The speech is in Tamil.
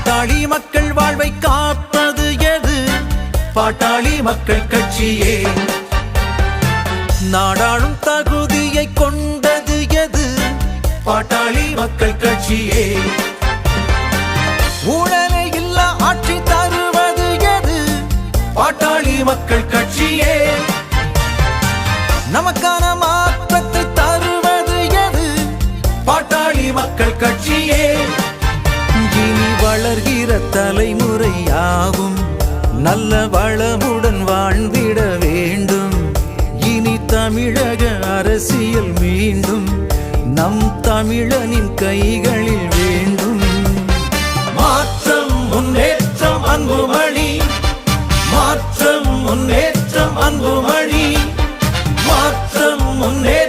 பாட்டாளி மக்கள் வாழ்வை காப்பது எது? பாட்டாளி மக்கள் கட்சியே. நாடாளும் தகுதியை கொண்டது எது? பாட்டாளி மக்கள் கட்சியே. ஊழலே இல்ல ஆட்சி தருவது எது? பாட்டாளி மக்கள் கட்சியே. நமக்கான மாற்றத்தை தருவது எது? பாட்டாளி மக்கள் கட்சியே. இனி வளர்கிற தலைமுறையாகும் நல்ல வளமுடன் வாழ்ந்திட வேண்டும். இனி தமிழக அரசியல் மீண்டும் நம் தமிழனின் கைகளில் வேண்டும். மாற்றம் முன்னேற்றம் அன்புமணி, மாற்றம் முன்னேற்றம் அன்புமணி, மாற்றம் முன்னேற்றம்